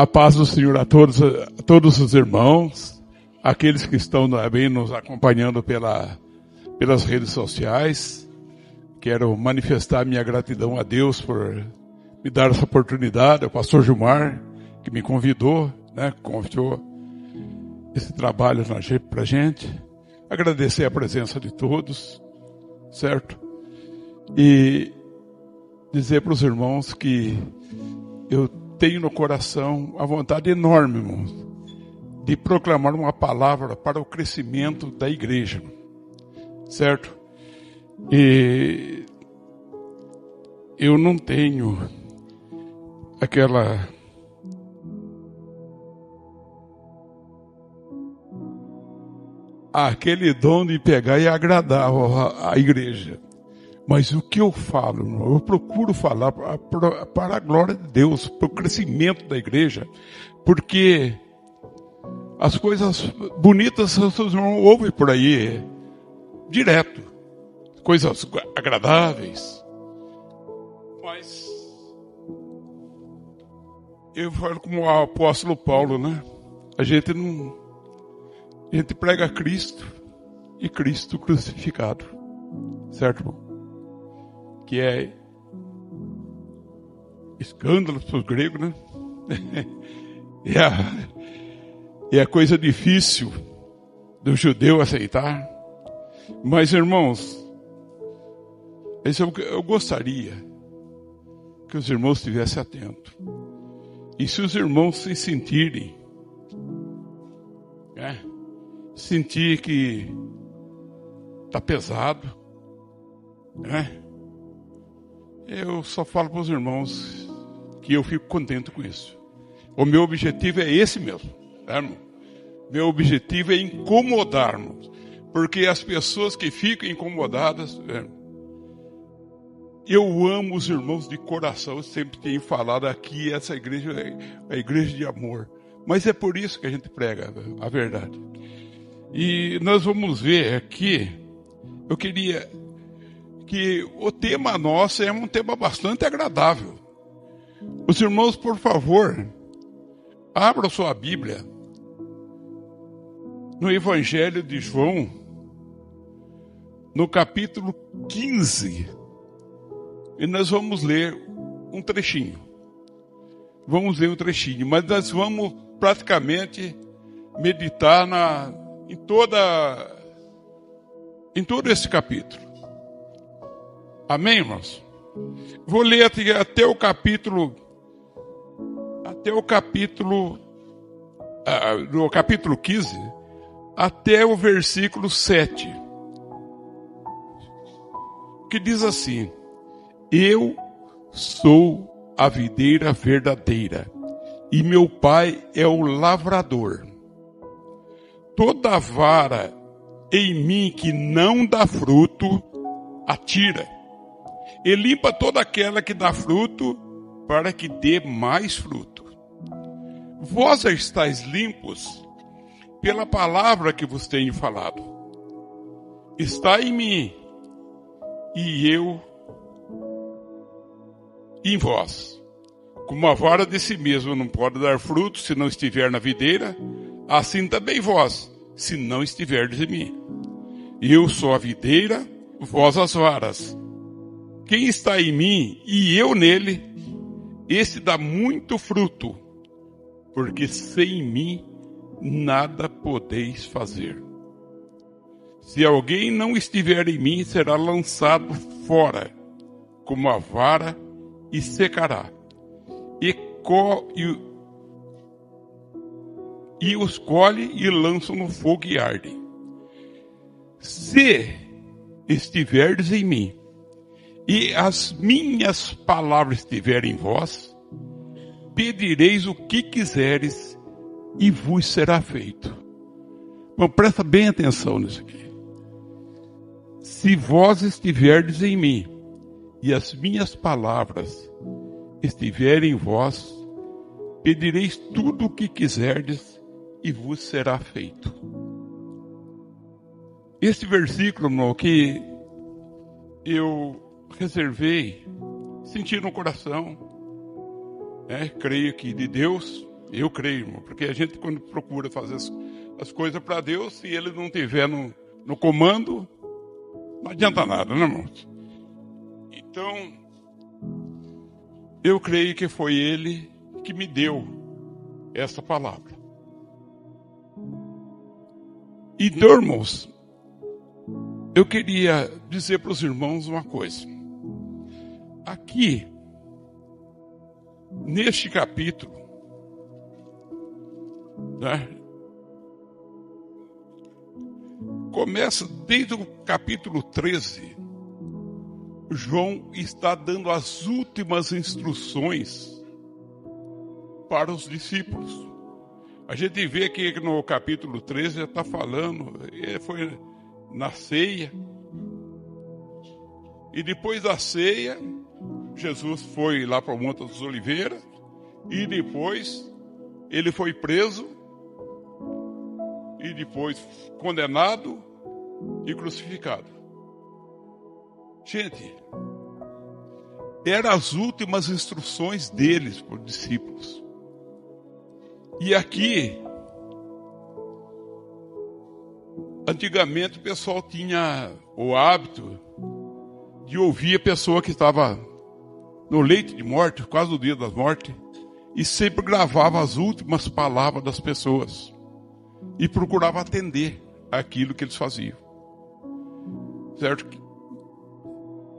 A paz do Senhor a todos os irmãos, aqueles que estão também nos acompanhando pelas redes sociais. Quero manifestar minha gratidão a Deus por me dar essa oportunidade, ao pastor Gilmar, que me convidou, confiou esse trabalho pra gente. Agradecer a presença de todos, certo? E dizer para os irmãos que eu tenho no coração a vontade enorme, irmãos, de proclamar uma palavra para o crescimento da igreja, certo? E eu não tenho aquele dom de pegar e agradar a igreja. Mas o que eu falo, eu procuro falar para a glória de Deus, para o crescimento da igreja, porque as coisas bonitas vocês não ouvem por aí direto, coisas agradáveis, mas eu falo como o apóstolo Paulo, a gente prega Cristo e Cristo crucificado, certo, irmão? Que é escândalo para os gregos, É a coisa difícil do judeu aceitar. Mas, irmãos, eu gostaria que os irmãos estivessem atentos. E se os irmãos se sentirem, sentir que está pesado, eu só falo para os irmãos que eu fico contente com isso. O meu objetivo é esse mesmo, irmão? Meu objetivo é incomodar-nos, porque as pessoas que ficam incomodadas, eu amo os irmãos de coração. Eu sempre tenho falado aqui, essa igreja é a igreja de amor, mas é por isso que a gente prega a verdade. E nós vamos ver aqui, eu queria que o tema nosso é um tema bastante agradável. Os irmãos, por favor, abram sua Bíblia no Evangelho de João, no capítulo 15, e nós vamos ler um trechinho. Mas nós vamos praticamente meditar em todo esse capítulo. Amém, irmãos? Vou ler até o capítulo 15, até o versículo 7, que diz assim: Eu sou a videira verdadeira, e meu pai é o lavrador. Toda vara em mim que não dá fruto, atira, e limpa toda aquela que dá fruto, para que dê mais fruto. Vós estáis limpos pela palavra que vos tenho falado. Está em mim, e eu em vós. Como a vara de si mesmo não pode dar fruto se não estiver na videira, assim também vós, se não estiverdes em mim. Eu sou a videira, vós as varas. Quem está em mim e eu nele, esse dá muito fruto, porque sem mim nada podeis fazer. Se alguém não estiver em mim, será lançado fora, como a vara, e secará. E os colhe e lançam no fogo e ardem. Se estiverdes em mim, e as minhas palavras estiverem em vós, pedireis o que quiseres, e vos será feito. Bom, presta bem atenção nisso aqui. Se vós estiverdes em mim, e as minhas palavras estiverem em vós, pedireis tudo o que quiserdes, e vos será feito. Este versículo, irmão, que eu reservei, senti no coração, creio que de Deus, Eu creio, irmão, porque a gente quando procura fazer as coisas para Deus, se Ele não estiver no comando, não adianta nada, né, irmão? Então, eu creio que foi Ele que me deu essa palavra. Então, irmãos, eu queria dizer para os irmãos uma coisa. Aqui, neste capítulo, né, começa desde o capítulo 13, João está dando as últimas instruções para os discípulos. A gente vê que no capítulo 13 já está falando, ele foi na ceia, e depois da ceia, Jesus foi lá para o Monte das Oliveiras, e depois ele foi preso, e depois condenado e crucificado. Gente, eram as últimas instruções deles para os discípulos. E aqui, antigamente o pessoal tinha o hábito de ouvir a pessoa que estava no leito de morte, quase no dia da morte, e sempre gravava as últimas palavras das pessoas e procurava atender aquilo que eles faziam. Certo?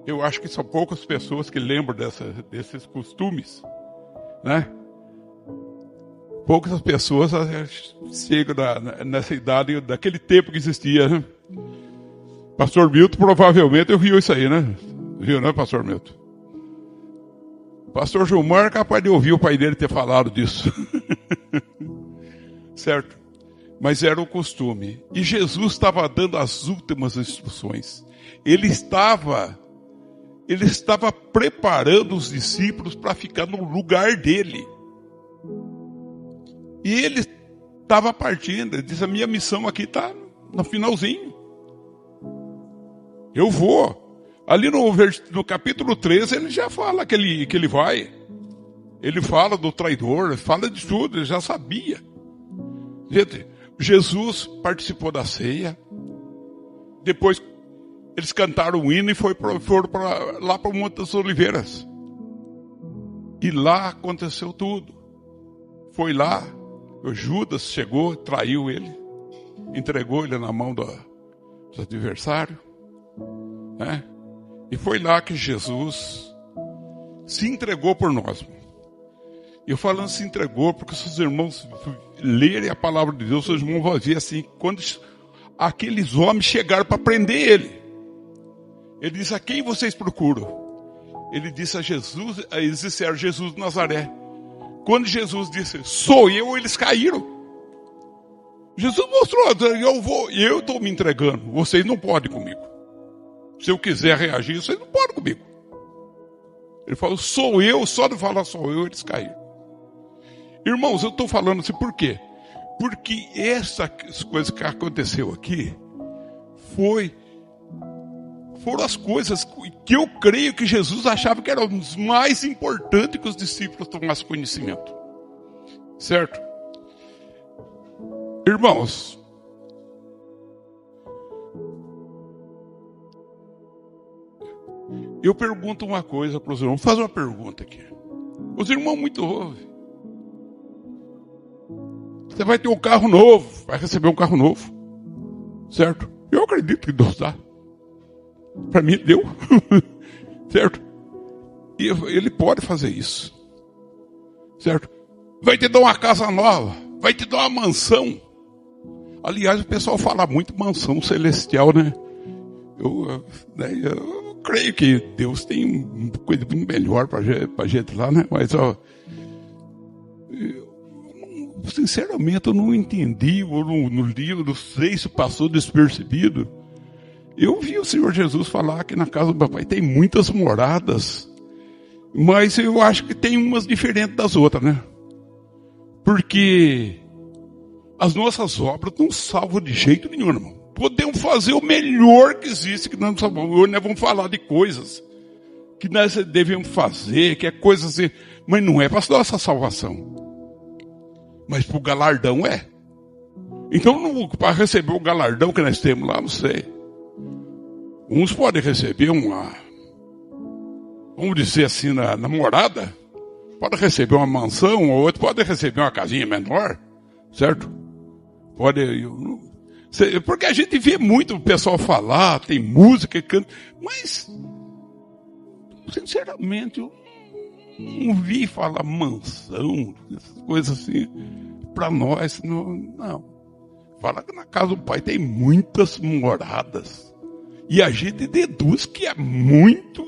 Eu acho que são poucas pessoas que lembram desses costumes, né? Poucas pessoas chegam nessa idade, daquele tempo que existia, né? Pastor Milton provavelmente ouviu isso aí, né? Viu, né, Pastor Milton? Pastor Gilmar é capaz de ouvir o pai dele ter falado disso. Certo? Mas era o costume. E Jesus estava dando as últimas instruções. Ele estava preparando os discípulos para ficar no lugar dele. E ele estava partindo. Ele disse, a minha missão aqui está no finalzinho. Eu vou. Ali no capítulo 13, ele já fala que ele vai. Ele fala do traidor, fala de tudo, ele já sabia. Gente, Jesus participou da ceia. Depois, eles cantaram o hino e foram lá para o Monte das Oliveiras. E lá aconteceu tudo. Foi lá, o Judas chegou, traiu ele, entregou ele na mão dos adversários, né? E foi lá que Jesus se entregou por nós. Eu falando se entregou, porque se os irmãos lerem a palavra de Deus, os irmãos vão ver assim, quando aqueles homens chegaram para prender ele. Ele disse, a quem vocês procuram? Ele disse a Jesus, eles disseram, Jesus de Nazaré. Quando Jesus disse, sou eu, eles caíram. Jesus mostrou, eu estou me entregando, vocês não podem comigo. Se eu quiser reagir, vocês não podem comigo. Ele falou, sou eu, só de falar sou eu, eles caíram. Irmãos, eu estou falando assim, por quê? Porque essas coisas que aconteceu aqui, foram as coisas que eu creio que Jesus achava que eram os mais importantes que os discípulos tomassem conhecimento. Certo? Irmãos, eu pergunto uma coisa para os irmãos. Vou fazer uma pergunta aqui. Os irmãos muito ouvem. Você vai ter um carro novo, vai receber um carro novo. Certo? Eu acredito que Deus dá. Para mim, deu. Certo? E ele pode fazer isso. Certo? Vai te dar uma casa nova. Vai te dar uma mansão. Aliás, o pessoal fala muito mansão celestial, né? Eu creio que Deus tem uma coisa muito melhor para gente lá, né? Mas, sinceramente, eu não entendi, ou no livro, não sei se passou despercebido. Eu vi o Senhor Jesus falar que na casa do meu pai tem muitas moradas, mas eu acho que tem umas diferentes das outras, né? Porque as nossas obras não salvam de jeito nenhum, irmão. Podemos fazer o melhor que existe, que nós hoje nós vamos falar de coisas que nós devemos fazer, que é coisa assim, mas não é para a nossa salvação. Mas para o galardão é. Então, para receber o galardão que nós temos lá, não sei. Uns podem receber vamos dizer assim, namorada. Pode receber uma mansão, ou outro pode receber uma casinha menor, certo? Porque a gente vê muito o pessoal falar, tem música, canta, mas, sinceramente, eu não vi falar mansão, essas coisas assim, para nós, não. Fala que na casa do Pai tem muitas moradas, e a gente deduz que é muito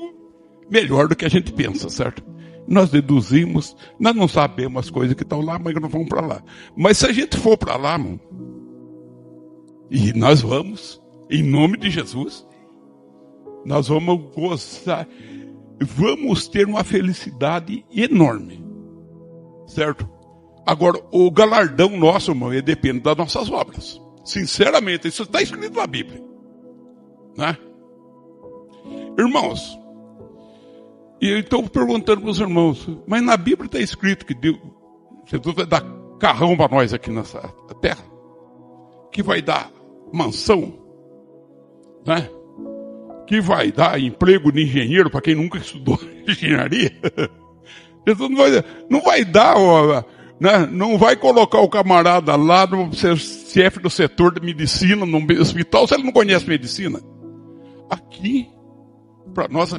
melhor do que a gente pensa, certo? Nós deduzimos, nós não sabemos as coisas que estão lá, mas não vamos para lá. Mas se a gente for para lá, mano, e nós vamos, em nome de Jesus, nós vamos gozar, vamos ter uma felicidade enorme, certo? Agora, o galardão nosso, irmão, depende das nossas obras. Sinceramente, isso está escrito na Bíblia, né? Irmãos, e eu estou perguntando para os irmãos, mas na Bíblia está escrito que Jesus vai dar carrão para nós aqui nessa terra, que vai dar mansão, né? Que vai dar emprego de engenheiro para quem nunca estudou engenharia. Jesus não vai dar, né? Não vai colocar o camarada lá no chefe do setor de medicina, no hospital, se ele não conhece medicina. Aqui, para nós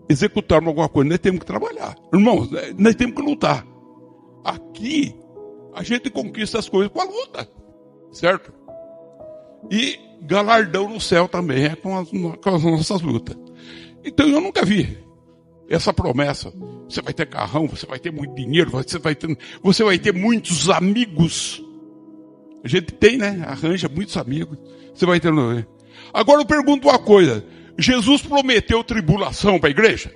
executarmos alguma coisa, nós temos que trabalhar. Irmãos, nós temos que lutar. Aqui, a gente conquista as coisas com a luta. Certo? E galardão no céu também é com as nossas lutas. Então eu nunca vi essa promessa. Você vai ter carrão, você vai ter muito dinheiro, você vai ter muitos amigos. A gente tem, né? Arranja muitos amigos. Você vai ter. Agora eu pergunto uma coisa. Jesus prometeu tribulação para a igreja?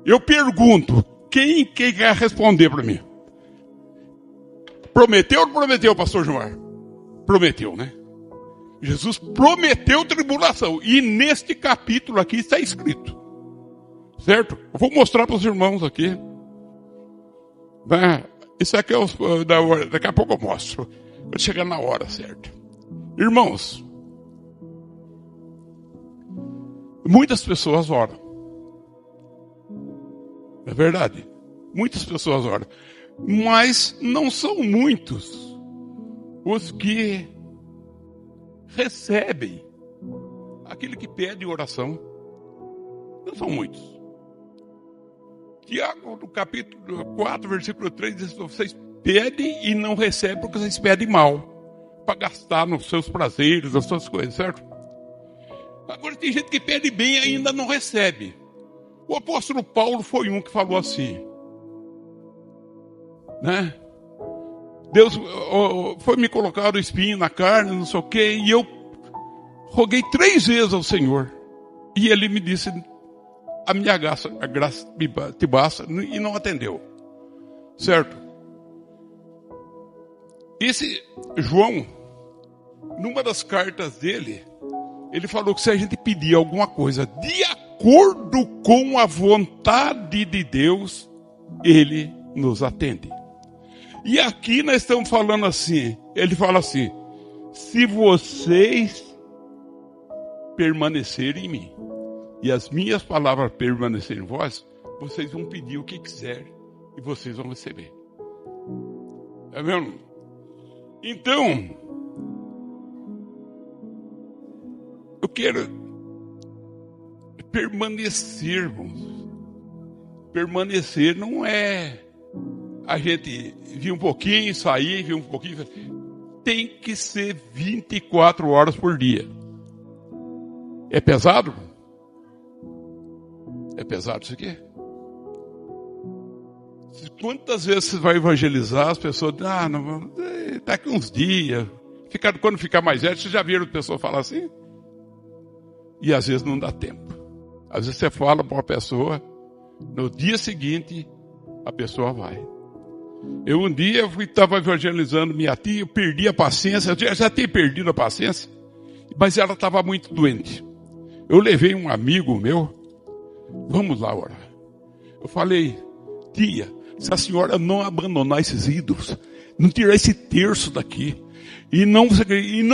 Eu pergunto, quem quer responder para mim? Prometeu ou não prometeu, pastor Gilmar? Prometeu, né? Jesus prometeu tribulação. E neste capítulo aqui está escrito. Certo? Eu vou mostrar para os irmãos aqui. Isso aqui daqui a pouco eu mostro. Quando chegar na hora, certo? Irmãos, muitas pessoas oram. É verdade. Muitas pessoas oram. Mas não são muitos os que recebem aquele que pede oração. Não são muitos. Tiago, no capítulo 4, versículo 3, diz: vocês pedem e não recebem porque vocês pedem mal, para gastar nos seus prazeres, nas suas coisas, certo? Agora tem gente que pede bem e ainda não recebe. O apóstolo Paulo foi um que falou assim, né? Deus foi me colocar o espinho na carne, não sei o quê, e eu roguei 3 vezes ao Senhor. E ele me disse: a minha graça te basta, e não atendeu. Certo? Esse João, numa das cartas dele, ele falou que se a gente pedir alguma coisa de acordo com a vontade de Deus, ele nos atende. E aqui nós estamos falando assim, ele fala assim: se vocês permanecerem em mim, e as minhas palavras permanecerem em vós, vocês vão pedir o que quiser, e vocês vão receber. É mesmo? Então, eu quero permanecer, irmãos. Permanecer não é a gente vir um pouquinho, sair, vir um pouquinho. Tem que ser 24 horas por dia. É pesado? É pesado isso aqui? Quantas vezes você vai evangelizar, as pessoas dizem: não, daqui uns dias. Quando ficar mais velho, vocês já viram a pessoa falar assim? E às vezes não dá tempo. Às vezes você fala para uma pessoa, no dia seguinte, a pessoa vai. Eu um dia estava evangelizando minha tia, eu perdi a paciência, eu já tinha perdido a paciência, mas ela estava muito doente. Eu levei um amigo meu, vamos lá orar. Eu falei: tia, se a senhora não abandonar esses ídolos, não tirar esse terço daqui, e não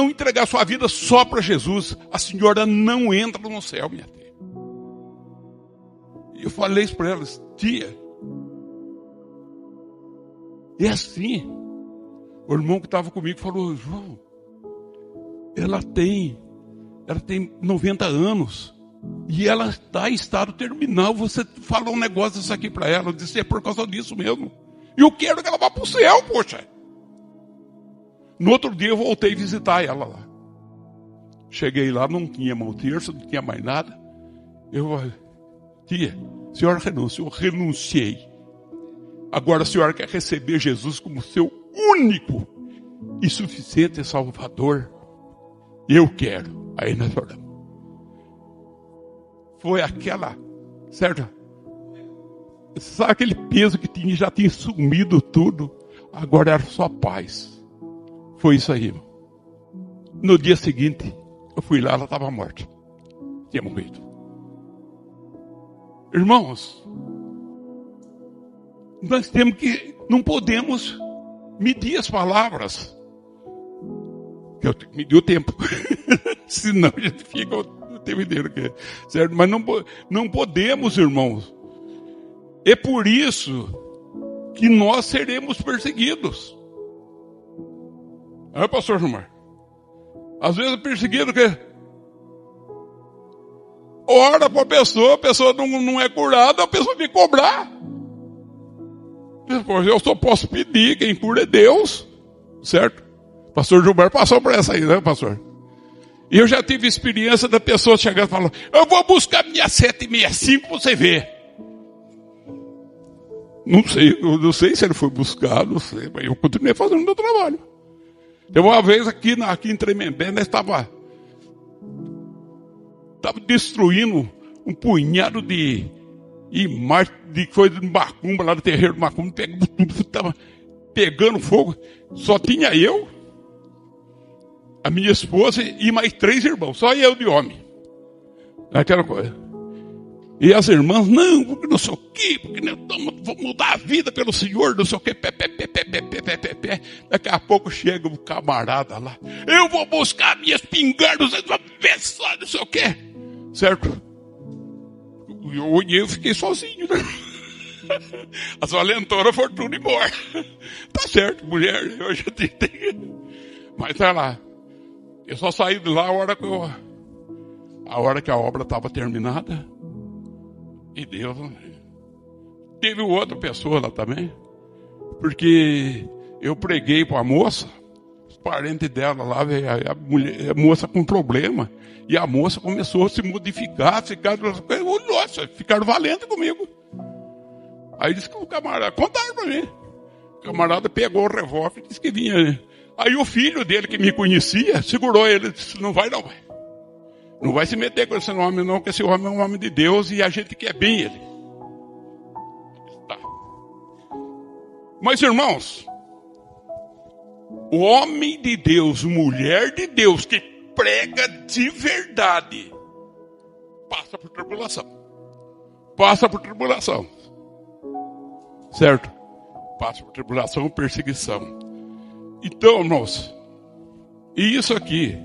entregar sua vida só para Jesus, a senhora não entra no céu, minha tia. E eu falei isso para elas: tia, é assim. O irmão que estava comigo falou: João, ela tem 90 anos. E ela está em estado terminal. Você falou um negócio disso aqui para ela. Eu disse: é por causa disso mesmo. E eu quero que ela vá para o céu, poxa. No outro dia eu voltei a visitar ela lá. Cheguei lá, não tinha mão terço, não tinha mais nada. Eu falei: tia, a senhora renunciou? Eu renunciei. Agora a senhora quer receber Jesus como seu único e suficiente Salvador? Eu quero. Aí nós oramos. Foi aquela, certo? Sabe aquele peso que tinha, já tinha sumido tudo? Agora era só paz. Foi isso aí, irmão. No dia seguinte, eu fui lá, ela estava morta. Tinha morrido. Irmãos, nós temos que, não podemos medir as palavras. Eu tenho que medir o tempo. Senão a gente fica o tempo inteiro aqui. Certo? Mas não podemos, irmãos. É por isso que nós seremos perseguidos. Pastor Gilmar? Às vezes é perseguido que ora para a pessoa não é curada, a pessoa vem cobrar. Eu só posso pedir, quem cura é Deus. Certo? Pastor Gilmar passou por essa aí, né, pastor? E eu já tive experiência da pessoa chegando e falando: eu vou buscar minha 765 para você ver. Não sei se ele foi buscar, não sei, mas eu continuei fazendo o meu trabalho. Uma vez aqui em Tremembé, nós estava destruindo um punhado de coisa de macumba, lá do terreiro de macumba, estava pegando fogo. Só tinha eu, a minha esposa e mais 3 irmãos, só eu de homem. Aquela coisa. E as irmãs: não, porque não sei o quê, porque nós vamos mudar a vida pelo Senhor, não sei o quê, pé. Daqui a pouco chega um camarada lá: eu vou buscar minhas espingardas, vocês vão ver só, não sei o quê. Certo? Eu fiquei sozinho, né? As valentoras foram tudo embora. Tá certo, mulher, eu já tentei. Mas tá lá. Eu só saí de lá a hora que a obra estava terminada. E Deus, teve outra pessoa lá também, porque eu preguei para a moça, os parentes dela lá, a moça com problema, e a moça começou a se modificar, ficaram valentes comigo. Aí disse que o camarada, contaram para mim, o camarada pegou o revólver e disse que vinha. Aí o filho dele, que me conhecia, segurou ele, disse: não vai não, vai. Não vai se meter com esse homem não, porque esse homem é um homem de Deus e a gente quer bem ele. Tá. Mas, irmãos, o homem de Deus, mulher de Deus, que prega de verdade, passa por tribulação. Passa por tribulação. Certo? Passa por tribulação, perseguição. Então, irmãos, e isso aqui,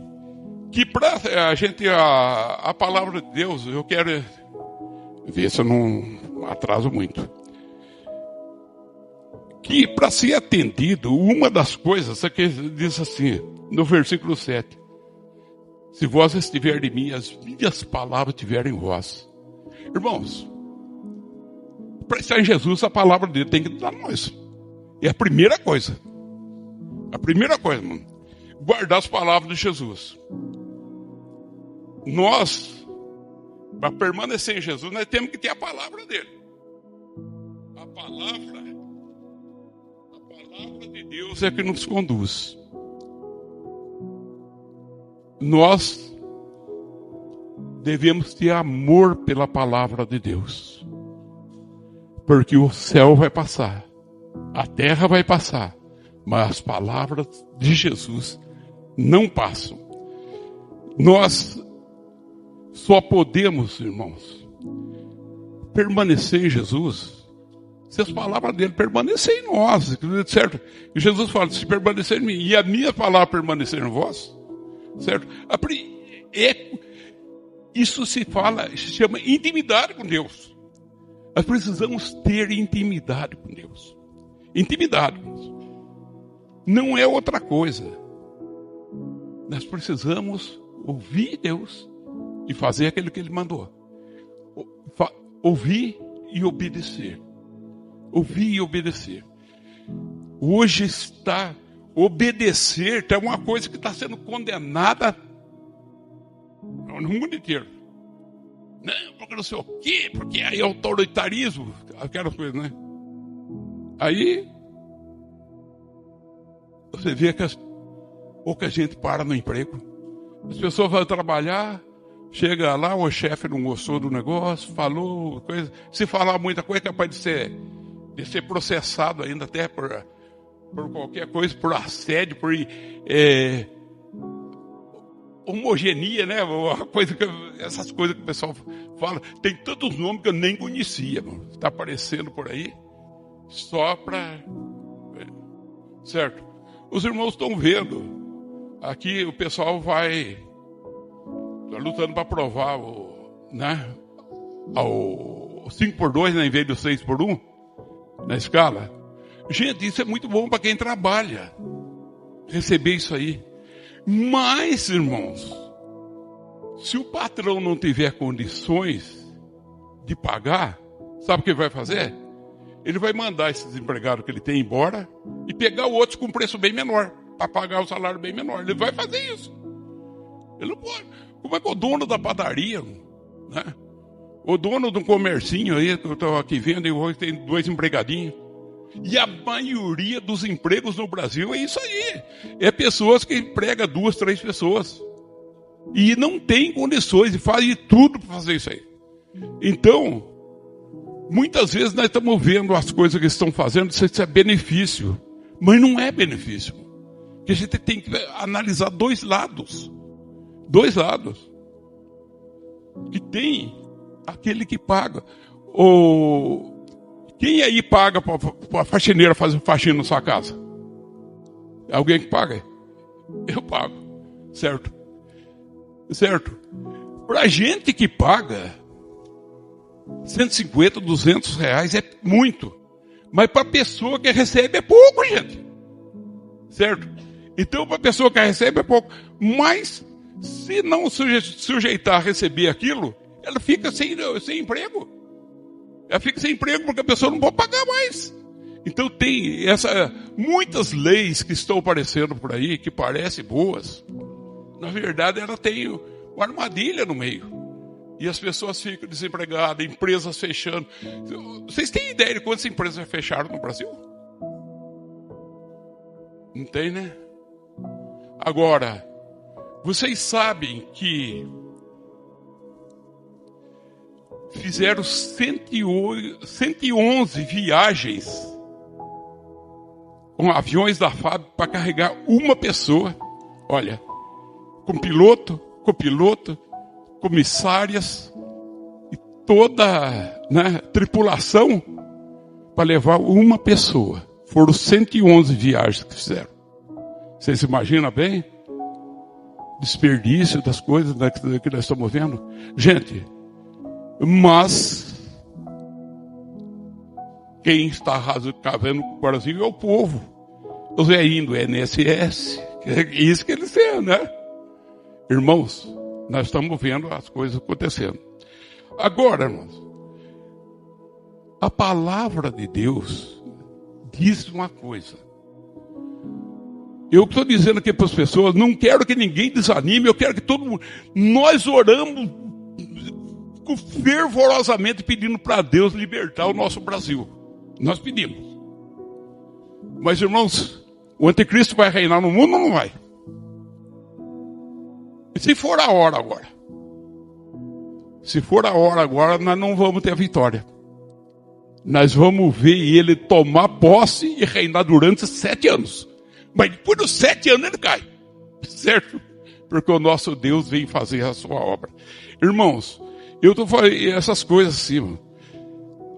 que para a gente, a palavra de Deus, eu quero ver se eu não atraso muito. Que para ser atendido, uma das coisas, aqui diz assim, no versículo 7. Se vós estiverem em mim, as minhas palavras estiverem em vós. Irmãos, para estar em Jesus, a palavra dele tem que estar em nós. É a primeira coisa. A primeira coisa, mano. Guardar as palavras de Jesus. Nós, para permanecer em Jesus, nós temos que ter a palavra dele. A palavra de Deus é que nos conduz. Nós devemos ter amor pela palavra de Deus. Porque o céu vai passar, a terra vai passar, mas as palavras de Jesus não passam. Nós só podemos, irmãos, permanecer em Jesus se as palavras dele permanecerem em nós, certo? E Jesus fala, se permanecer em mim, e a minha palavra permanecer em vós, certo? Isso se chama intimidade com Deus. Nós precisamos ter intimidade com Deus. Intimidade. Não é outra coisa. Nós precisamos ouvir Deus e fazer aquilo que Ele mandou. Ouvir e obedecer. Ouvir e obedecer. Hoje obedecer é uma coisa que está sendo condenada no mundo inteiro. Não, porque não sei o quê, porque aí é autoritarismo, aquelas coisas, né? Aí você vê que pouca gente para no emprego. As pessoas vão trabalhar, chega lá, o chefe não gostou do negócio, falou coisa. Se falar muita coisa, é capaz de ser processado ainda até por qualquer coisa, por assédio, por homogeneia, né? Essas coisas que o pessoal fala. Tem tantos nomes que eu nem conhecia, mano. Está aparecendo por aí só para... Certo? Os irmãos estão vendo. Aqui o pessoal está lutando para aprovar o 5x2, né, em vez do 6x1 na escala. Gente, isso é muito bom para quem trabalha, receber isso aí. Mas, irmãos, se o patrão não tiver condições de pagar, sabe o que ele vai fazer? Ele vai mandar esses empregados que ele tem embora e pegar outros com preço bem menor, para pagar o salário bem menor. Ele vai fazer isso. Ele não pode. Como é que o dono da padaria, né? O dono de um comercinho aí, que eu estou aqui vendo, e hoje tem 2 empregadinhos. E a maioria dos empregos no Brasil é isso aí. É pessoas que empregam 2, 3 pessoas. E não tem condições, e fazem tudo para fazer isso aí. Então, muitas vezes nós estamos vendo as coisas que estão fazendo, isso é benefício. Mas não é benefício. Porque a gente tem que analisar 2 lados. 2 lados. Que tem aquele que paga. Quem aí paga para a faxineira fazer faxina na sua casa? É alguém que paga? Eu pago. Certo? Certo? Para gente que paga 150, 200 reais é muito. Mas para a pessoa que recebe é pouco, gente. Certo? Então, para a pessoa que recebe é pouco. Mas, se não sujeitar a receber aquilo, ela fica sem emprego. Ela fica sem emprego porque a pessoa não pode pagar mais. Então tem muitas leis que estão aparecendo por aí, que parecem boas. Na verdade, ela tem uma armadilha no meio. E as pessoas ficam desempregadas, empresas fechando. Vocês têm ideia de quantas empresas fecharam no Brasil? Não tem, né? Agora, vocês sabem que fizeram 111 viagens com aviões da FAB para carregar uma pessoa. Olha, com piloto, copiloto, comissárias e toda, tripulação para levar uma pessoa. Foram 111 viagens que fizeram. Vocês imaginam bem? Desperdício das coisas que nós estamos vendo. Gente, mas quem está cavando o Brasil é o povo. Os velhinhos do INSS. É isso que eles têm, né? Irmãos, nós estamos vendo as coisas acontecendo. Agora, irmãos, a palavra de Deus diz uma coisa. Eu estou dizendo aqui para as pessoas, não quero que ninguém desanime, eu quero que todo mundo... Nós oramos fervorosamente pedindo para Deus libertar o nosso Brasil. Nós pedimos. Mas, irmãos, o anticristo vai reinar no mundo ou não vai? E se for a hora agora? Se for a hora agora, nós não vamos ter a vitória. Nós vamos ver ele tomar posse e reinar durante 7 anos. Mas depois dos 7 anos ele cai. Certo? Porque o nosso Deus vem fazer a sua obra. Irmãos, eu estou falando essas coisas assim, mano.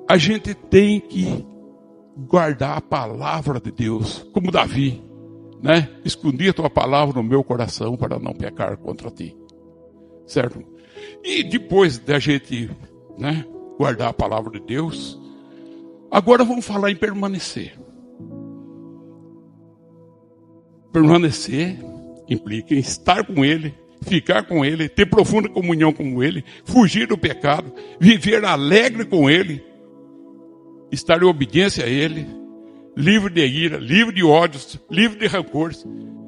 A gente tem que guardar a palavra de Deus, como Davi, né? Escondi a tua palavra no meu coração para não pecar contra ti. Certo? E depois da gente, né, guardar a palavra de Deus, agora vamos falar em permanecer. Permanecer implica em estar com Ele, ficar com Ele, ter profunda comunhão com Ele, fugir do pecado, viver alegre com Ele, estar em obediência a Ele, livre de ira, livre de ódios, livre de rancores,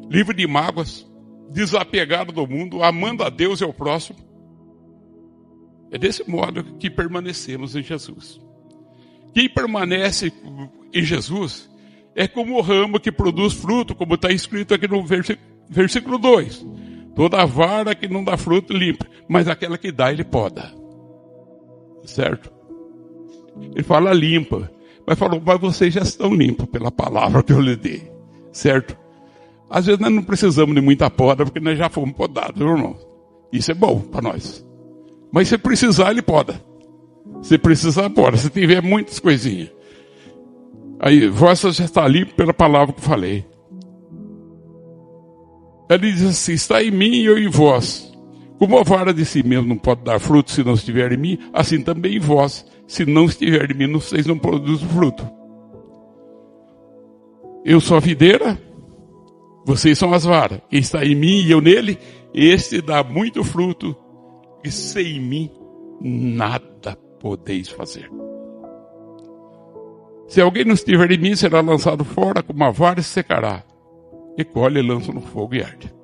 livre de mágoas, desapegado do mundo, amando a Deus e ao próximo. É desse modo que permanecemos em Jesus. Quem permanece em Jesus é como o ramo que produz fruto, como está escrito aqui no versículo 2. Toda vara que não dá fruto limpa, mas aquela que dá ele poda. Certo? Ele fala limpa, mas falou, mas vocês já estão limpos pela palavra que eu lhe dei. Certo? Às vezes nós não precisamos de muita poda, porque nós já fomos podados, irmão. Isso é bom para nós. Mas se precisar, ele poda. Se precisar, poda. Se tiver muitas coisinhas. Aí, vós já está limpo pela palavra que eu falei. Ele diz assim, está em mim e eu em vós. Como a vara de si mesmo não pode dar fruto se não estiver em mim, assim também em vós. Se não estiver em mim, vocês não produzem fruto. Eu sou a videira, vocês são as varas. Quem está em mim e eu nele, este dá muito fruto, e sem mim nada podeis fazer. Se alguém não estiver em mim, será lançado fora como uma vara e se secará. E colhe e lança no fogo e arde.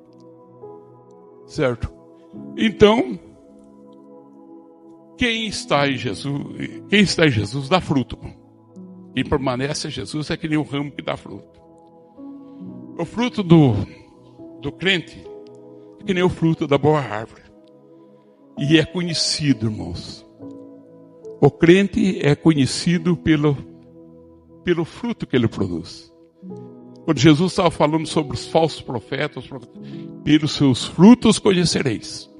Certo? Então, quem está em Jesus dá fruto. Quem permanece em Jesus é que nem o ramo que dá fruto. O fruto do crente é que nem o fruto da boa árvore. E é conhecido, irmãos. O crente é conhecido pelo fruto que ele produz. Quando Jesus estava falando sobre os falsos profetas, pelos seus frutos conhecereis.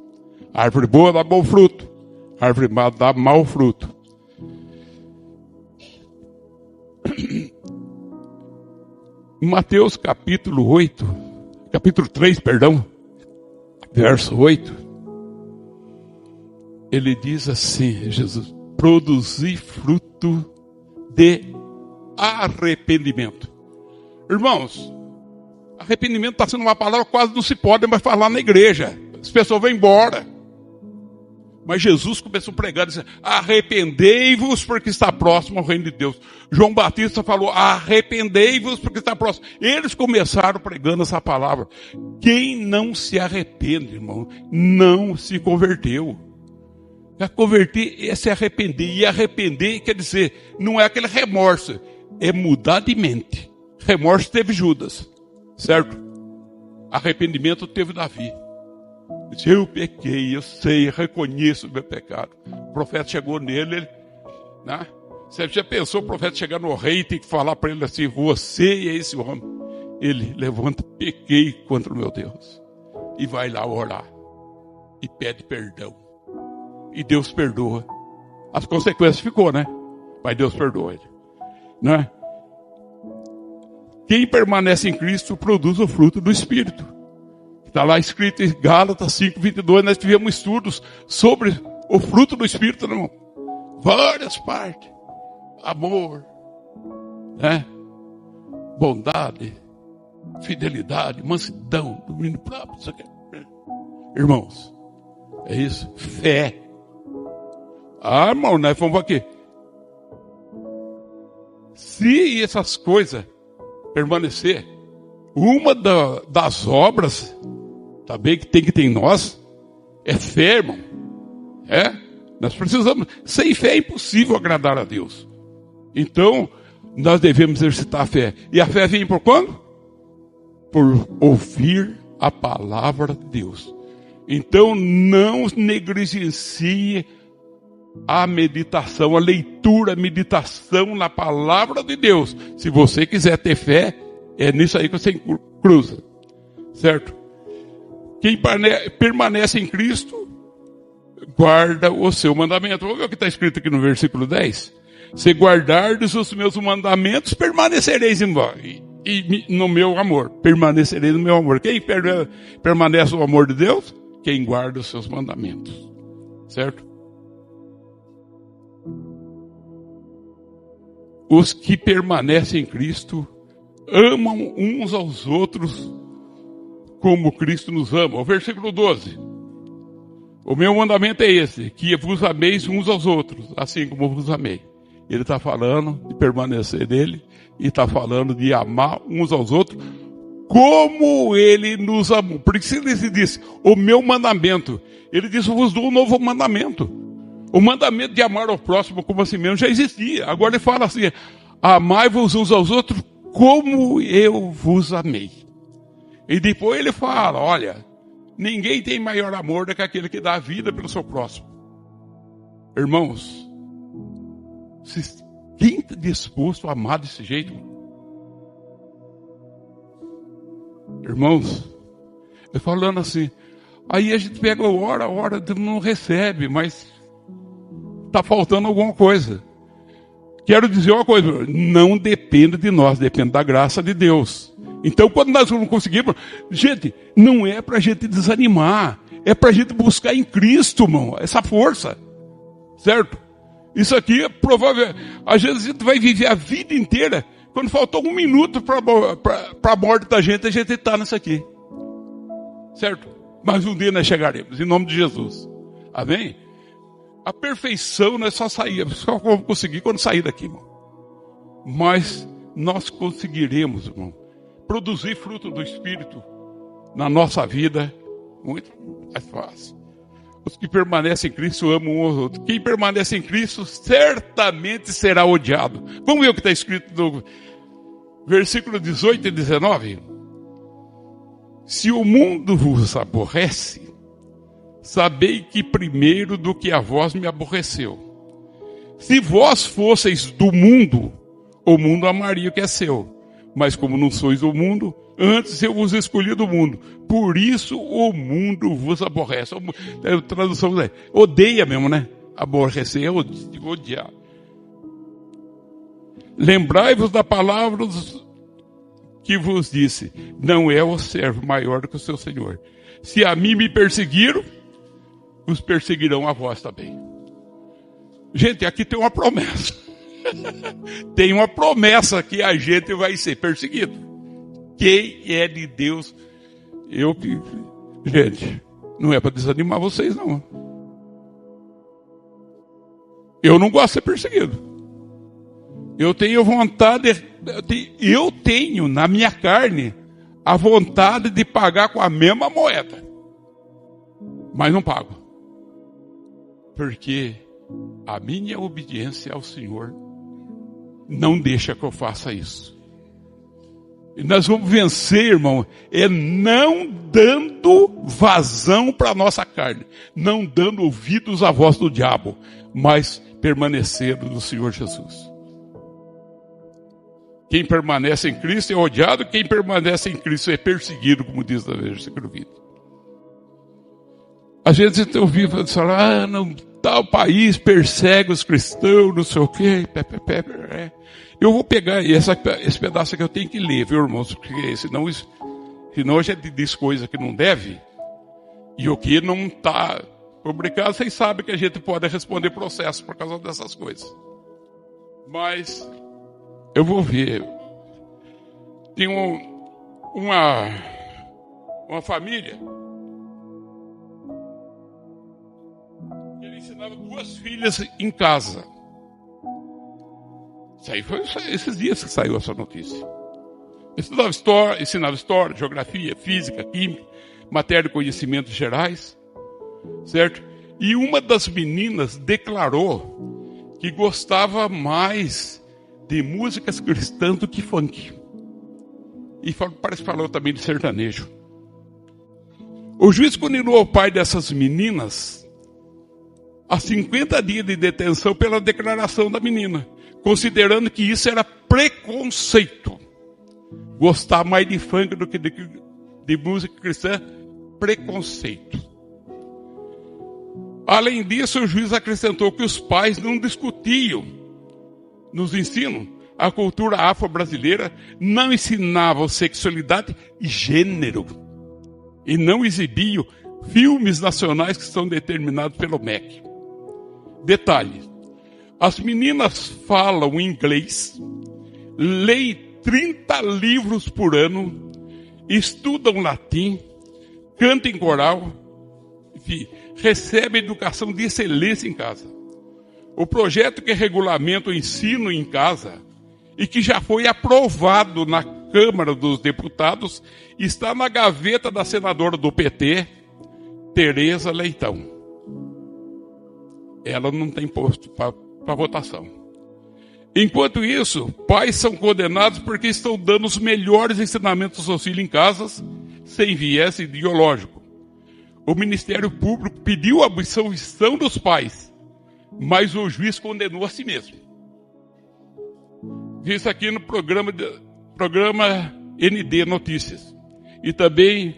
A árvore boa dá bom fruto, a árvore má dá mau fruto. Em Mateus capítulo 3, verso 8, ele diz assim, Jesus, produzi fruto de arrependimento. Irmãos, arrependimento está sendo uma palavra que quase não se pode mais falar na igreja. As pessoas vão embora. Mas Jesus começou pregando, dizendo, arrependei-vos porque está próximo ao reino de Deus. João Batista falou, arrependei-vos porque está próximo. Eles começaram pregando essa palavra. Quem não se arrepende, irmão, não se converteu. Converter é se arrepender. E arrepender quer dizer, não é aquele remorso, é mudar de mente. Remorso teve Judas, certo? Arrependimento teve Davi. Disse, eu pequei, eu sei, reconheço o meu pecado. O profeta chegou nele, né? Você já pensou o profeta chegar no rei e tem que falar para ele assim, você é esse homem. Ele levanta, pequei contra o meu Deus. E vai lá orar. E pede perdão. E Deus perdoa. As consequências ficou, né? Mas Deus perdoa ele. Né? Quem permanece em Cristo produz o fruto do Espírito. Está lá escrito em Gálatas 5:22, nós tivemos estudos sobre o fruto do Espírito, não? Várias partes. Amor, né? Bondade, fidelidade, mansidão, domínio próprio. Isso aqui. Irmãos, é isso? Fé. Ah, irmão, nós vamos aqui. Se essas coisas permanecer, uma das obras também que tem que ter em nós é fé, irmão. É? Nós precisamos. Sem fé é impossível agradar a Deus. Então, nós devemos exercitar a fé. E a fé vem por quando? Por ouvir a palavra de Deus. Então, não negligencie a meditação, a leitura, a meditação na palavra de Deus. Se você quiser ter fé, é nisso aí que você cruza. Certo? Quem permanece em Cristo, guarda o seu mandamento. Vamos ver o que está escrito aqui no versículo 10. Se guardardes os meus mandamentos, permanecereis no meu amor. Permanecereis no meu amor. Quem permanece no amor de Deus? Quem guarda os seus mandamentos. Certo? Os que permanecem em Cristo amam uns aos outros como Cristo nos ama. O versículo 12. O meu mandamento é esse, que vos ameis uns aos outros, assim como vos amei. Ele está falando de permanecer nele e está falando de amar uns aos outros como ele nos amou. Por isso ele disse, o meu mandamento. Ele disse, eu vos dou um novo mandamento. O mandamento de amar ao próximo como a si mesmo já existia. Agora ele fala assim, amai-vos uns aos outros como eu vos amei. E depois ele fala, olha, ninguém tem maior amor do que aquele que dá a vida pelo seu próximo. Irmãos, quem está disposto a amar desse jeito? Irmãos, eu falando assim, aí a gente pega hora, não recebe, mas está faltando alguma coisa. Quero dizer uma coisa, não depende de nós, depende da graça de Deus. Então quando nós vamos conseguir, gente, não é para a gente desanimar, é para a gente buscar em Cristo, irmão, essa força, certo? Isso aqui é provável, às vezes a gente vai viver a vida inteira, quando faltou um minuto para a morte da gente, a gente está nisso aqui, certo? Mas um dia nós chegaremos, em nome de Jesus, amém? A perfeição nós só vamos conseguir quando sair daqui, irmão. Mas nós conseguiremos, irmão, produzir fruto do Espírito na nossa vida muito mais fácil. Os que permanecem em Cristo amam um aos outros. Quem permanece em Cristo certamente será odiado. Vamos ver o que está escrito no versículo 18 e 19. Se o mundo vos aborrece, sabei que primeiro do que a vós me aborreceu. Se vós fosseis do mundo, o mundo amaria o que é seu. Mas como não sois do mundo, antes eu vos escolhi do mundo. Por isso o mundo vos aborrece. A tradução é odeia mesmo, né? Aborrecer é odiar. Lembrai-vos da palavra que vos disse. Não é o servo maior do que o seu Senhor. Se a mim me perseguiram, os perseguirão a vós também. Gente, aqui tem uma promessa. Tem uma promessa que a gente vai ser perseguido. Quem é de Deus? Gente, não é para desanimar vocês, não. Eu não gosto de ser perseguido. Eu tenho vontade, eu tenho na minha carne a vontade de pagar com a mesma moeda. Mas não pago. Porque a minha obediência ao Senhor não deixa que eu faça isso. E nós vamos vencer, irmão, não dando vazão para a nossa carne, não dando ouvidos à voz do diabo, mas permanecendo no Senhor Jesus. Quem permanece em Cristo é odiado, quem permanece em Cristo é perseguido, como diz no versículo 20. Às vezes eu ouvi falar, não, tal país persegue os cristãos, não sei o quê. Eu vou pegar esse pedaço que eu tenho que ler, viu, irmãos? Porque senão a gente diz coisa que não deve, e o que não está publicado, vocês sabem que a gente pode responder processo por causa dessas coisas. Mas eu vou ver. Tem uma família. Ele ensinava 2 filhas em casa. Isso aí foi esses dias que saiu essa notícia. Ensinava história, geografia, física, química, matéria de conhecimentos gerais, certo? E uma das meninas declarou que gostava mais de músicas cristãs do que funk. E parece que falou também de sertanejo. O juiz condenou o pai dessas meninas a 50 dias de detenção pela declaração da menina, considerando que isso era preconceito. Gostar mais de funk do que de música cristã, preconceito. Além disso, o juiz acrescentou que os pais não discutiam nos ensinam, a cultura afro-brasileira não ensinava sexualidade e gênero. E não exibiam filmes nacionais que são determinados pelo MEC. Detalhe, as meninas falam inglês, leem 30 livros por ano, estudam latim, cantam em coral, enfim, recebem educação de excelência em casa. O projeto que regulamenta o ensino em casa e que já foi aprovado na Câmara dos Deputados está na gaveta da senadora do PT, Tereza Leitão. Ela não tem posto para votação. Enquanto isso, pais são condenados porque estão dando os melhores ensinamentos aos filhos em casas, sem viés ideológico. O Ministério Público pediu a absolvição dos pais, mas o juiz condenou a si mesmo. Vi isso aqui no programa ND Notícias. E também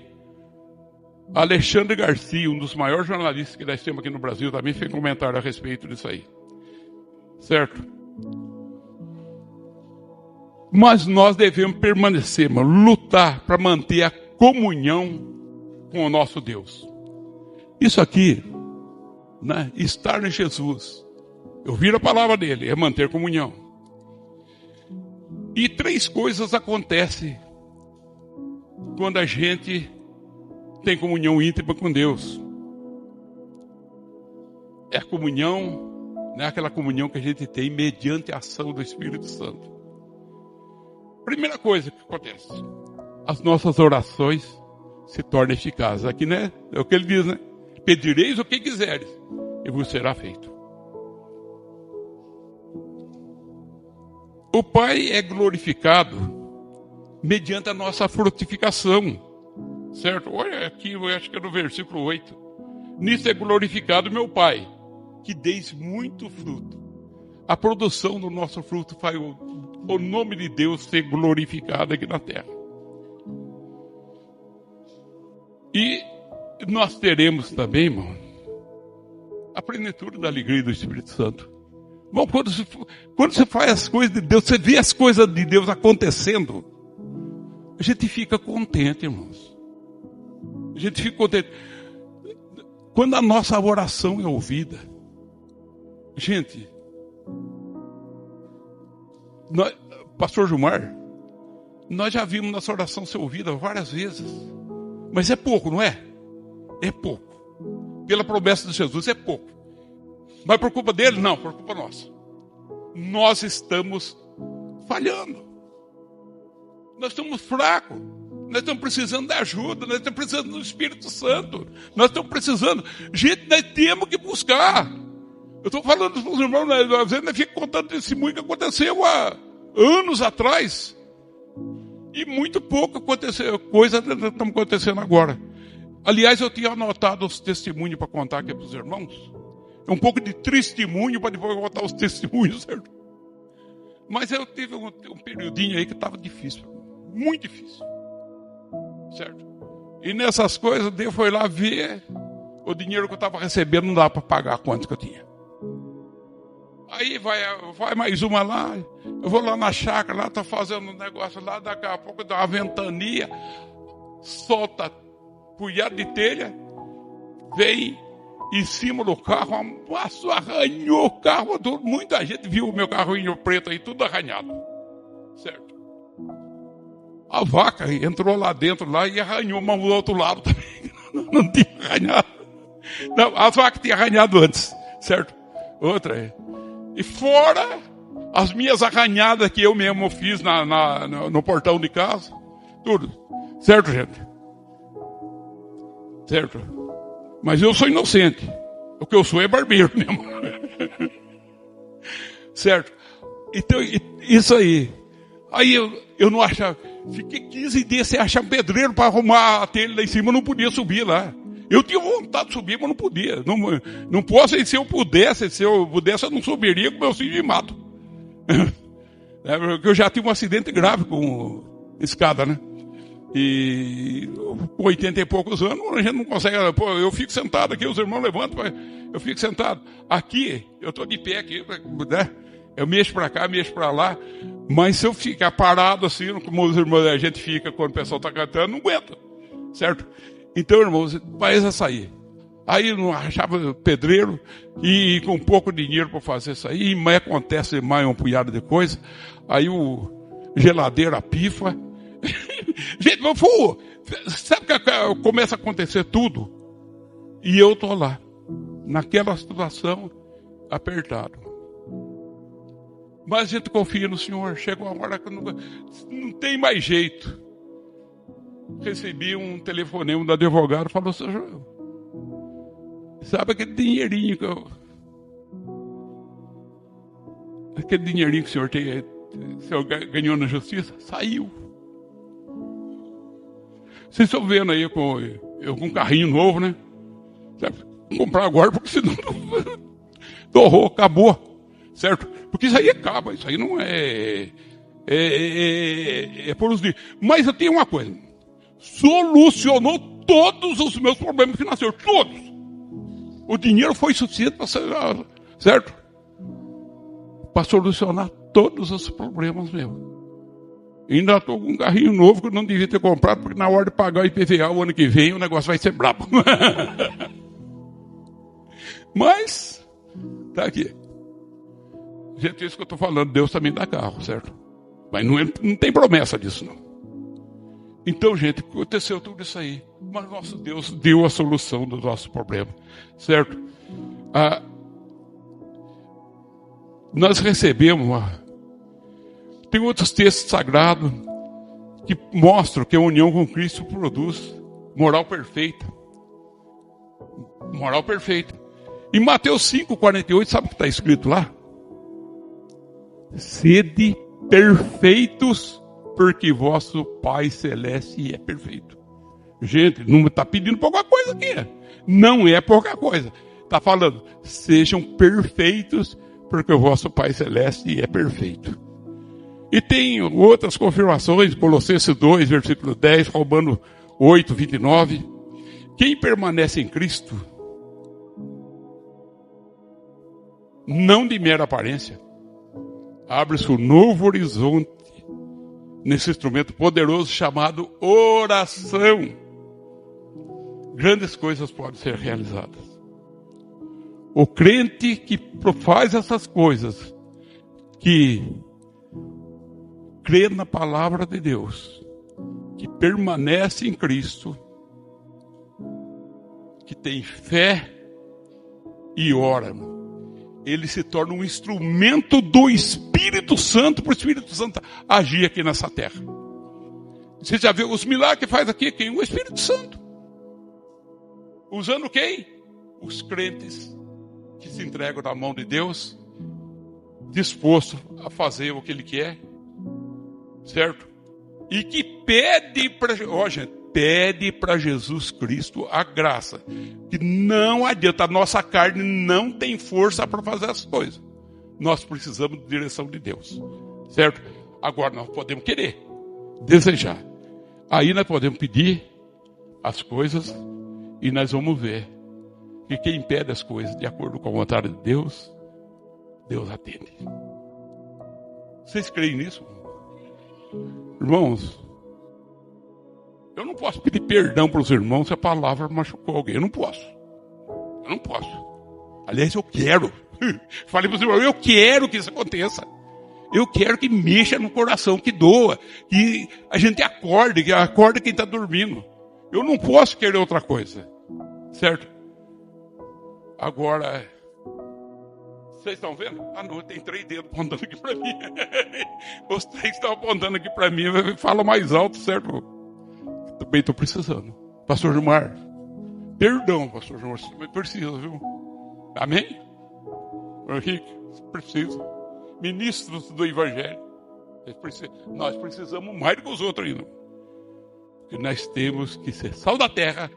Alexandre Garcia, um dos maiores jornalistas que nós temos aqui no Brasil, também fez comentário a respeito disso aí. Certo? Mas nós devemos permanecer, lutar para manter a comunhão com o nosso Deus. Isso aqui, né, estar em Jesus, ouvir a palavra dele, é manter comunhão. E 3 coisas acontecem quando a gente tem comunhão íntima com Deus. É a comunhão, não é aquela comunhão que a gente tem mediante a ação do Espírito Santo. Primeira coisa que acontece, as nossas orações se tornam eficazes. Aqui, né? É o que ele diz, né? Pedireis o que quiseres e vos será feito. O Pai é glorificado mediante a nossa frutificação. Certo? Olha aqui, eu acho que é no versículo 8. Nisso é glorificado meu Pai, que deis muito fruto. A produção do nosso fruto faz o nome de Deus ser glorificado aqui na terra. E nós teremos também, irmão, a plenitude da alegria do Espírito Santo. Bom, quando você faz as coisas de Deus, você vê as coisas de Deus acontecendo, a gente fica contente, irmãos. A gente fica contente. Quando a nossa oração é ouvida, gente, Pastor Gilmar, nós já vimos nossa oração ser ouvida várias vezes, mas é pouco, não é? É pouco. Pela promessa de Jesus, é pouco. Mas por culpa dele? Não, por culpa nossa. Nós estamos falhando. Nós estamos fracos. Nós estamos precisando de ajuda. Nós estamos precisando do Espírito Santo. Nós estamos precisando. Gente, nós temos que buscar. Eu estou falando para os irmãos, às vezes nós ficamos contando testemunho que aconteceu há anos atrás. E muito pouco aconteceu. Coisa está acontecendo agora. Aliás, eu tinha anotado os testemunhos para contar aqui para os irmãos. É um pouco de testemunho para depois botar os testemunhos, certo? Mas eu tive um periodinho aí que estava difícil. Muito difícil. Certo? E nessas coisas, Deus foi lá ver o dinheiro que eu estava recebendo, não dá para pagar quanto que eu tinha. Aí vai mais uma lá, eu vou lá na chácara, lá está fazendo um negócio lá, daqui a pouco dá uma ventania, solta punhado de telha, vem em cima do carro, arranhou o carro, muita gente viu o meu carrinho preto aí, tudo arranhado. Certo? A vaca entrou lá dentro lá e arranhou, mas do outro lado também não tinha arranhado. Não, as vacas tinham arranhado antes, certo? Outra. E fora as minhas arranhadas que eu mesmo fiz no portão de casa, tudo. Certo, gente? Certo? Mas eu sou inocente. O que eu sou é barbeiro mesmo. Certo? Então, isso aí. Aí eu não achava. Fiquei 15 dias sem achar um pedreiro para arrumar a telha lá em cima, eu não podia subir lá. Eu tinha vontade de subir, mas não podia. Não posso, se eu pudesse, eu não subiria com meu filho de mato. Porque eu já tive um acidente grave com escada, né? E com 80 e poucos anos, a gente não consegue. Pô, eu fico sentado aqui, os irmãos levantam, eu fico sentado. Aqui, eu estou de pé aqui, né? Eu mexo para cá, mexo para lá. Mas se eu ficar parado assim, como os irmãos a gente fica quando o pessoal está cantando, não aguenta. Certo? Então, irmãos, faz essa aí. Aí não achava pedreiro e com pouco dinheiro para fazer isso aí. Mas acontece mais um punhado de coisa. Aí o geladeira pifa. Gente, sabe que começa a acontecer tudo? E eu tô lá, naquela situação, apertado. Mas a gente confia no Senhor. Chega uma hora que não tem mais jeito. Recebi um telefonema do advogado, falou: Senhor, sabe aquele dinheirinho que aquele dinheirinho que o senhor ganhou na justiça? Saiu. Vocês estão vendo aí com um carrinho novo, né? Vou comprar agora, porque senão torrou, acabou. Certo? Porque isso aí acaba, isso aí não é por os dias. Mas eu tenho uma coisa: solucionou todos os meus problemas financeiros, todos. O dinheiro foi suficiente para ser, certo? Para solucionar todos os problemas meus. Ainda estou com um carrinho novo que eu não devia ter comprado, porque na hora de pagar o IPVA o ano que vem o negócio vai ser brabo. Mas, tá aqui. Gente, isso que eu estou falando, Deus também dá carro, certo? Mas não tem promessa disso, não. Então, gente, aconteceu tudo isso aí. Mas nosso Deus deu a solução do nosso problema, certo? Nós recebemos... Tem outros textos sagrados que mostram que a união com Cristo produz moral perfeita. Moral perfeita. Em Mateus 5,48, sabe o que está escrito lá? Sede perfeitos, porque vosso Pai Celeste é perfeito. Gente, não está pedindo pouca coisa aqui. Não é pouca coisa. Está falando, sejam perfeitos, porque o vosso Pai Celeste é perfeito. E tem outras confirmações, Colossenses 2, versículo 10, Romanos 8, 29. Quem permanece em Cristo, não de mera aparência, abre-se um novo horizonte nesse instrumento poderoso chamado oração. Grandes coisas podem ser realizadas. O crente que faz essas coisas, que crê na palavra de Deus, que permanece em Cristo, que tem fé e ora, ele se torna um instrumento do Espírito Santo, para o Espírito Santo agir aqui nessa terra. Você já viu os milagres que faz aqui? Quem? O Espírito Santo. Usando quem? Os crentes que se entregam na mão de Deus, disposto a fazer o que Ele quer, certo? E que pede para Jesus Cristo a graça, que não adianta, a nossa carne não tem força para fazer as coisas. Nós precisamos de direção de Deus, certo? Agora nós podemos querer, desejar. Aí nós podemos pedir as coisas e nós vamos ver que quem pede as coisas de acordo com a vontade de Deus, Deus atende. Vocês creem nisso? Irmãos, eu não posso pedir perdão para os irmãos se a palavra machucou alguém. Eu não posso. Aliás, eu quero. Falei para os irmãos, eu quero que isso aconteça. Eu quero que mexa no coração, que doa, que a gente acorde, que acorde quem está dormindo. Eu não posso querer outra coisa. Certo? Agora, vocês estão vendo? Ah, não, tem 3 dedos apontando aqui para mim. Os 3 estão apontando aqui para mim. Fala mais alto, certo? Também estou precisando. Pastor Gilmar, perdão, Pastor Gilmar, você também precisa, viu? Amém? Henrique, precisa. Ministros do Evangelho, nós precisamos mais do que os outros ainda. Porque nós temos que ser sal da terra,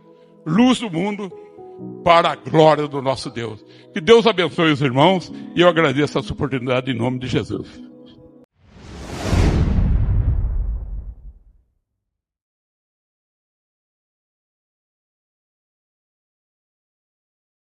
luz do mundo, para a glória do nosso Deus. Que Deus abençoe os irmãos e eu agradeço essa oportunidade em nome de Jesus.